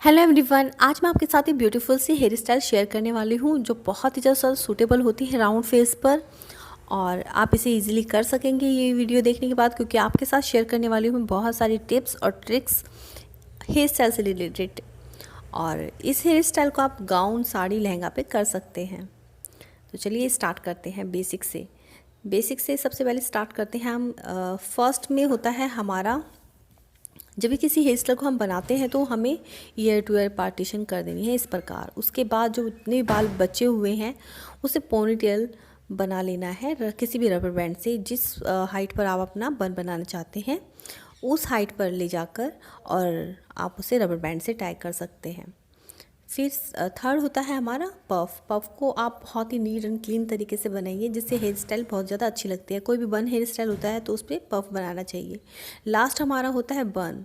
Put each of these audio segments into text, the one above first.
Hello everyone, आज मैं आपके साथ एक beautiful see here style share करने वाली हूँ जो बहुत ही ज़्यादा सूटेबल होती है राउंड फेस पर। और आप इसे इजीली कर सकेंगे ये वीडियो देखने के बाद, क्योंकि आपके साथ शेयर करने वाली हूँ बहुत सारी टिप्स और ट्रिक्स हेयर स्टाइल से रिलेटेड। और इस हेयर स्टाइल को आप गाउन, साड़ी, लहंगा पे कर सकते हैं। तो चलिए स्टार्ट करते हैं बेसिक से सबसे पहले स्टार्ट करते हैं हम। फर्स्ट में होता है हमारा, जब भी किसी हेयर स्टाइल को हम बनाते हैं तो हमें ईयर टू ईयर पार्टीशन कर देनी है इस प्रकार। उसके बाद जो इतने भी बाल बचे हुए हैं उसे पोनीटेल बना लेना है किसी भी रबर बैंड से। जिस हाइट पर आप अपना बन बनाना चाहते हैं उस हाइट पर ले जाकर और आप उसे रबर बैंड से टाई कर सकते हैं। फिर थर्ड होता है हमारा पफ को आप बहुत ही नीट एंड क्लीन तरीके से बनाइए जिससे हेयर स्टाइल बहुत ज़्यादा अच्छी लगती है। कोई भी बन हेयर स्टाइल होता है तो उस पर पफ बनाना चाहिए। लास्ट हमारा होता है बन।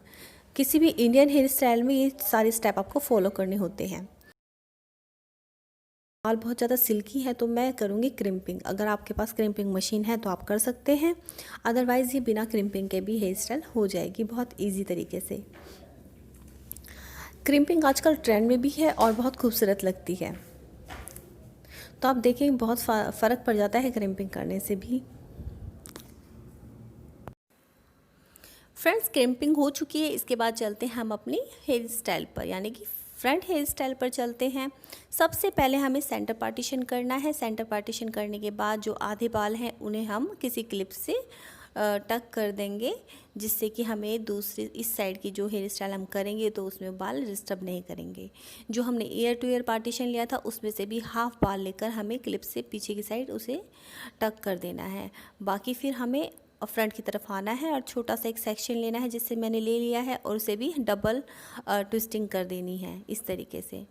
किसी भी इंडियन हेयर स्टाइल में ये सारे स्टेप आपको फॉलो करने होते हैं। बाल बहुत ज़्यादा सिल्की है तो मैं करूँगी क्रिम्पिंग। अगर आपके पास क्रिम्पिंग मशीन है तो आप कर सकते हैं, अदरवाइज़ ये बिना क्रिम्पिंग के भी हेयर स्टाइल हो जाएगी बहुत ईजी तरीके से। क्रिम्पिंग आजकल ट्रेंड में भी है और बहुत खूबसूरत लगती है, तो आप देखें बहुत फ़र्क पड़ जाता है क्रिम्पिंग करने से भी। फ्रेंड्स, क्रिम्पिंग हो चुकी है, इसके बाद चलते हैं हम अपनी हेयर स्टाइल पर, यानी कि फ्रंट हेयर स्टाइल पर चलते हैं। सबसे पहले हमें सेंटर पार्टीशन करना है। सेंटर पार्टीशन करने के बाद जो आधे बाल हैं उन्हें हम किसी क्लिप से टक कर देंगे, जिससे कि हमें दूसरी इस साइड की जो हेयर स्टाइल हम करेंगे तो उसमें बाल डिस्टर्ब नहीं करेंगे। जो हमने ईयर टू ईयर पार्टीशन लिया था उसमें से भी हाफ बाल लेकर हमें क्लिप से पीछे की साइड उसे टक कर देना है। बाकी फिर हमें फ्रंट की तरफ आना है और छोटा सा एक सेक्शन लेना है जिससे मैंने ले लिया है, और उसे भी डबल ट्विस्टिंग कर देनी है इस तरीके से।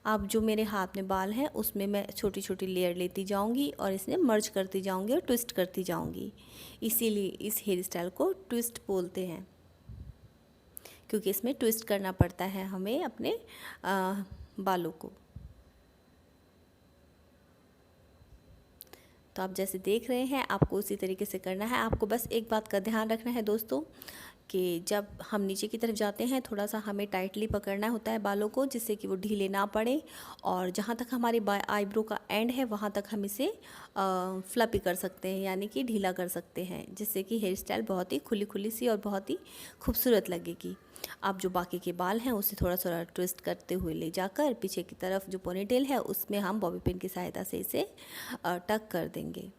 अब जो मेरे हाथ में बाल हैं उसमें मैं छोटी छोटी लेयर लेती जाऊंगी और इसमें मर्ज करती जाऊंगी और ट्विस्ट करती जाऊंगी। इसीलिए इस हेयर स्टाइल को ट्विस्ट बोलते हैं, क्योंकि इसमें ट्विस्ट करना पड़ता है हमें अपने बालों को। तो आप जैसे देख रहे हैं आपको उसी तरीके से करना है। आपको बस एक बात का ध्यान रखना है दोस्तों, कि जब हम नीचे की तरफ जाते हैं थोड़ा सा हमें टाइटली पकड़ना होता है बालों को, जिससे कि वो ढीले ना पड़े। और जहाँ तक हमारी आईब्रो का एंड है वहाँ तक हम इसे फ्लपी कर सकते हैं, यानी कि ढीला कर सकते हैं, जिससे कि हेयर स्टाइल बहुत ही खुली खुली सी और बहुत ही खूबसूरत लगेगी। अब जो बाकी के बाल हैं उसे थोड़ा थोड़ा ट्विस्ट करते हुए ले जाकर पीछे की तरफ जो पोनीटेल है उसमें हम बॉबी पिन की सहायता से इसे टक कर देंगे।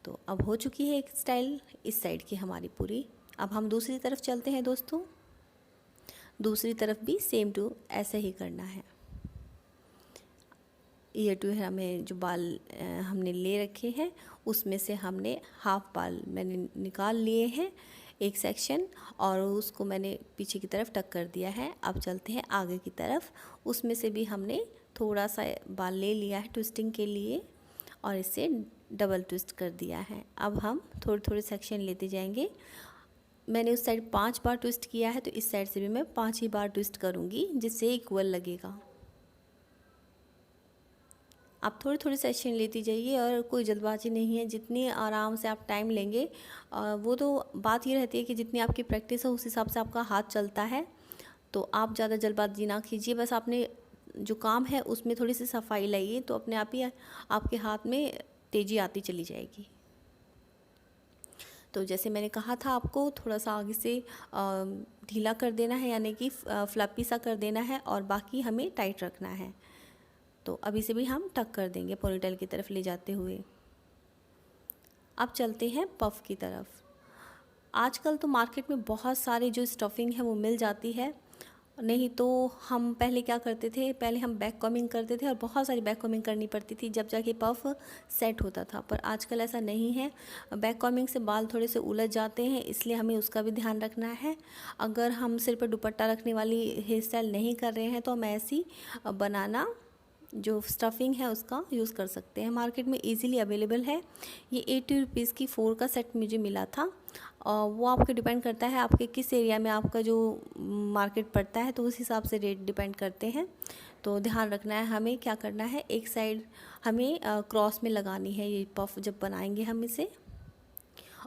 तो अब हो चुकी है एक स्टाइल इस साइड की हमारी पूरी। अब हम दूसरी तरफ चलते हैं दोस्तों। दूसरी तरफ भी सेम टू ऐसे ही करना है। ईयर टू हमें जो बाल हमने ले रखे हैं उसमें से हमने हाफ बाल मैंने निकाल लिए हैं एक सेक्शन, और उसको मैंने पीछे की तरफ टक कर दिया है। अब चलते हैं आगे की तरफ। उसमें से भी हमने थोड़ा सा बाल ले लिया है ट्विस्टिंग के लिए और इसे डबल ट्विस्ट कर दिया है। अब हम थोड़े थोड़े सेक्शन लेते जाएंगे। मैंने उस साइड 5 बार ट्विस्ट किया है तो इस साइड से भी मैं 5 ही बार ट्विस्ट करूँगी, जिससे इक्वल लगेगा। आप थोड़ी थोड़ी सेक्शन लेती जाइए और कोई जल्दबाजी नहीं है। जितनी आराम से आप टाइम लेंगे, वो तो बात ये रहती है कि जितनी आपकी प्रैक्टिस हो उस हिसाब से आपका हाथ चलता है। तो आप ज़्यादा जल्दबाजी ना कीजिए, बस आपने जो काम है उसमें थोड़ी सी सफाई लाइए तो अपने आप ही आपके हाथ में तेज़ी आती चली जाएगी। तो जैसे मैंने कहा था आपको थोड़ा सा आगे से ढीला कर देना है, यानी कि फ्लपी सा कर देना है, और बाकी हमें टाइट रखना है। तो अभी से भी हम टक कर देंगे पोनीटेल की तरफ ले जाते हुए। अब चलते हैं पफ की तरफ। आजकल तो मार्केट में बहुत सारी जो स्टफिंग है वो मिल जाती है। नहीं तो हम पहले क्या करते थे, पहले हम बैक कॉमिंग करते थे और बहुत सारी बैक कॉमिंग करनी पड़ती थी जब जाके पफ सेट होता था। पर आजकल ऐसा नहीं है। बैक कॉमिंग से बाल थोड़े से उलझ जाते हैं, इसलिए हमें उसका भी ध्यान रखना है। अगर हम सिर पर दुपट्टा रखने वाली हेयर स्टाइल नहीं कर रहे हैं तो हम ऐसी बनाना जो स्टफिंग है उसका यूज़ कर सकते हैं। मार्केट में इजीली अवेलेबल है। ये 80 रुपीज़ की 4 का सेट मुझे मिला था। और वो आपके डिपेंड करता है आपके किस एरिया में आपका जो मार्केट पड़ता है, तो उस हिसाब से रेट डिपेंड करते हैं। तो ध्यान रखना है हमें क्या करना है, एक साइड हमें क्रॉस में लगानी है ये पफ जब बनाएंगे हम इसे,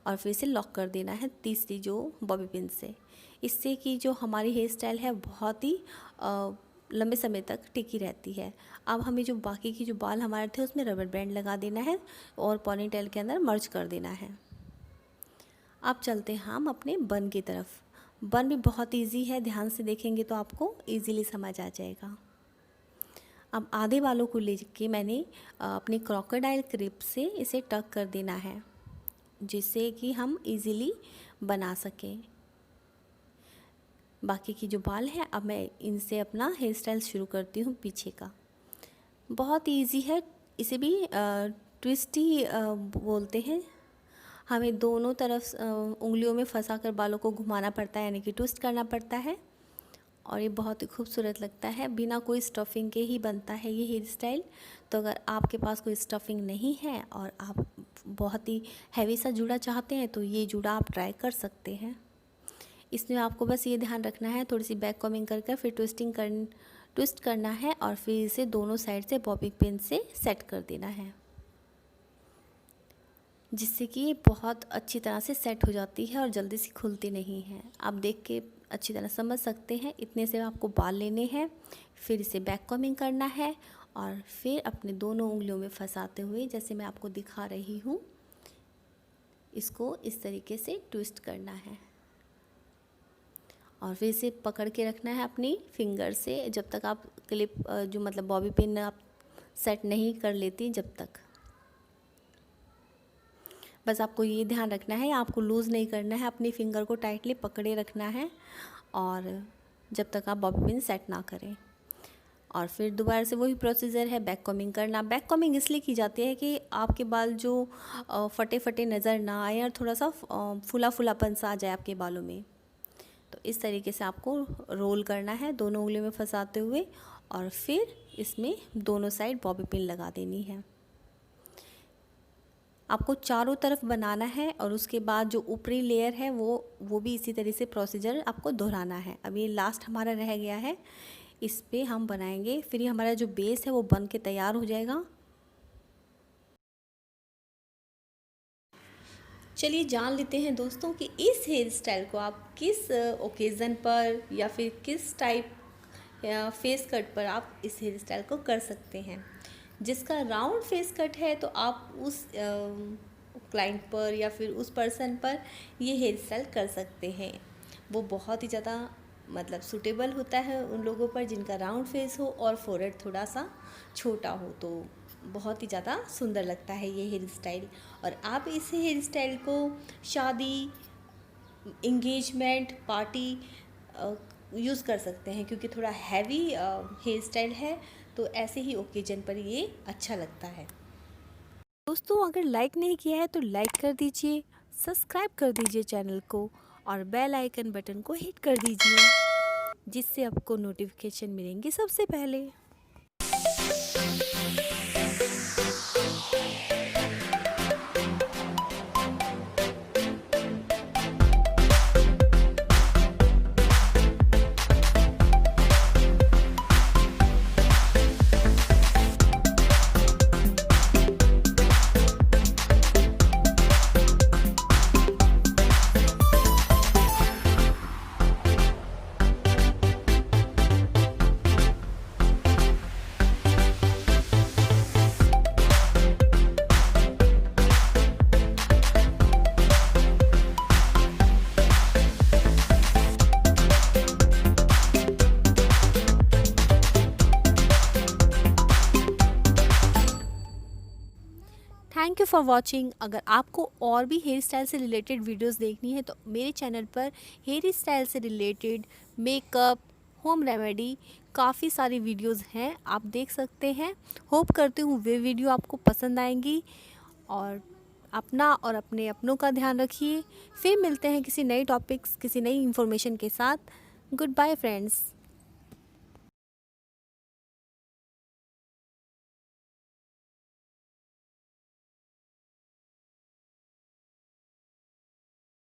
और फिर इसे लॉक कर देना है तीसरी जो बॉबी पिन से। इससे कि जो हमारी हेयर स्टाइल है बहुत ही लंबे समय तक टिकी रहती है। अब हमें जो बाकी की जो बाल हमारे थे उसमें रबर बैंड लगा देना है और पोनीटेल के अंदर मर्ज कर देना है। अब चलते हैं हम अपने बन की तरफ। बन भी बहुत इजी है, ध्यान से देखेंगे तो आपको इजीली समझ आ जाएगा। अब आधे बालों को लेके मैंने अपनी क्रोकोडाइल क्लिप से इसे टक कर देना है, जिससे कि हम इजीली बना सकें। बाकी की जो बाल हैं अब मैं इनसे अपना हेयर स्टाइल शुरू करती हूँ पीछे का। बहुत इजी है, इसे भी ट्विस्टी बोलते हैं। हमें दोनों तरफ उंगलियों में फंसाकर बालों को घुमाना पड़ता है, यानी कि ट्विस्ट करना पड़ता है, और ये बहुत ही खूबसूरत लगता है। बिना कोई स्टफिंग के ही बनता है ये हेयर स्टाइल। तो अगर आपके पास कोई स्टफिंग नहीं है और आप बहुत ही हैवी सा जूड़ा चाहते हैं तो ये जूड़ा आप ट्राई कर सकते हैं। इसमें आपको बस ये ध्यान रखना है, थोड़ी सी बैक कॉमिंग कर फिर ट्विस्ट करना है और फिर इसे दोनों साइड से बॉबिंग पिन से सेट कर देना है, जिससे कि ये बहुत अच्छी तरह से सेट हो जाती है और जल्दी से खुलती नहीं है। आप देख के अच्छी तरह समझ सकते हैं। इतने से आपको बाल लेने हैं, फिर इसे बैक कॉमिंग करना है और फिर अपने दोनों उंगलियों में फंसाते हुए, जैसे मैं आपको दिखा रही हूँ, इसको इस तरीके से ट्विस्ट करना है और फिर इसे पकड़ के रखना है अपनी फिंगर से, जब तक आप क्लिप जो मतलब बॉबी पिन आप सेट नहीं कर लेती, जब तक। बस आपको ये ध्यान रखना है, आपको लूज़ नहीं करना है, अपनी फिंगर को टाइटली पकड़े रखना है और जब तक आप बॉबी पिन सेट ना करें। और फिर दोबारा से वही प्रोसीजर है, बैक कॉमिंग करना। बैक कॉमिंग इसलिए की जाती है कि आपके बाल जो फटे फटे नज़र ना आए और थोड़ा सा फुला फुलापन सा आ जाए आपके बालों में। तो इस तरीके से आपको रोल करना है दोनों उंगलियों में फंसाते हुए और फिर इसमें दोनों साइड बॉबी पिन लगा देनी है। आपको चारों तरफ बनाना है और उसके बाद जो ऊपरी लेयर है वो भी इसी तरह से प्रोसीजर आपको दोहराना है। अब ये लास्ट हमारा रह गया है, इस पे हम बनाएंगे, फिर ये हमारा जो बेस है वो बन के तैयार हो जाएगा। चलिए जान लेते हैं दोस्तों कि इस हेयर स्टाइल को आप किस ओकेज़न पर या फिर किस टाइप या फेस कट पर आप इस हेयर स्टाइल को कर सकते हैं। जिसका राउंड फेस कट है तो आप उस क्लाइंट पर या फिर उस पर्सन पर ये हेयर स्टाइल कर सकते हैं। वो बहुत ही ज़्यादा मतलब सूटेबल होता है उन लोगों पर जिनका राउंड फेस हो और फोरहेड थोड़ा सा छोटा हो, तो बहुत ही ज़्यादा सुंदर लगता है ये हेयर स्टाइल। और आप इस हेयर स्टाइल को शादी, इंगेजमेंट, पार्टी यूज़ कर सकते हैं, क्योंकि थोड़ा हैवी हेयर स्टाइल है, तो ऐसे ही ओकेजन पर ये अच्छा लगता है। दोस्तों अगर लाइक नहीं किया है तो लाइक कर दीजिए, सब्सक्राइब कर दीजिए चैनल को और बेल आइकन बटन को हिट कर दीजिए, जिससे आपको नोटिफिकेशन मिलेंगे सबसे पहले। Thank you for watching. अगर आपको और भी हेयर स्टाइल से रिलेटेड वीडियोस देखनी है तो मेरे चैनल पर हेयर स्टाइल से रिलेटेड मेकअप, होम रेमेडी काफ़ी सारी वीडियोस हैं, आप देख सकते हैं। होप करती हूँ वे वीडियो आपको पसंद आएंगी और अपना और अपने अपनों का ध्यान रखिए। फिर मिलते हैं किसी नई टॉपिक्स, किसी नई इन्फॉर्मेशन के साथ। Good bye friends.